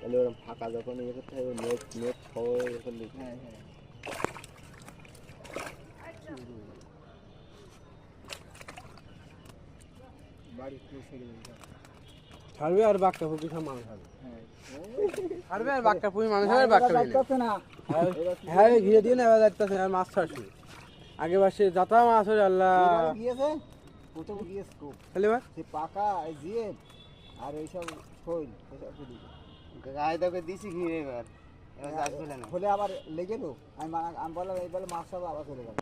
তাহলে ওরকম ফাঁকা যখন ইয়ে করতে হবে নেট নেট সহ ইয়ে করলে হ্যাঁ হ্যাঁ বাড়ি পুরো ছেড়ে দিতে ছাড়বে আর বাঘটা পুকুর সব মানুষ হবে হ্যাঁ ছাড়বে আর বাঘটা পুকুর মানুষ হবে বাঘটা মেনে নেবে। যাচ্ছে না হ্যাঁ ঘিরে দিয়ে নেওয়া যাচ্ছে আর মাছ ছাড়ছে আগে বাসে যাতা মাছ হলে আল্লাহ এবারে গিয়েছে প্রথম গিয়েছে খুব তাহলে এবার সে পাকা জিয়ে আর এইসব শৈল এসব ফেলি গায়ে তোকে দিছি ঘিরে এবার এবার চাষ পেলে না হলে আবার লেগে লো আমি বললাম এই বলে মাছ সব আবার চলে গেল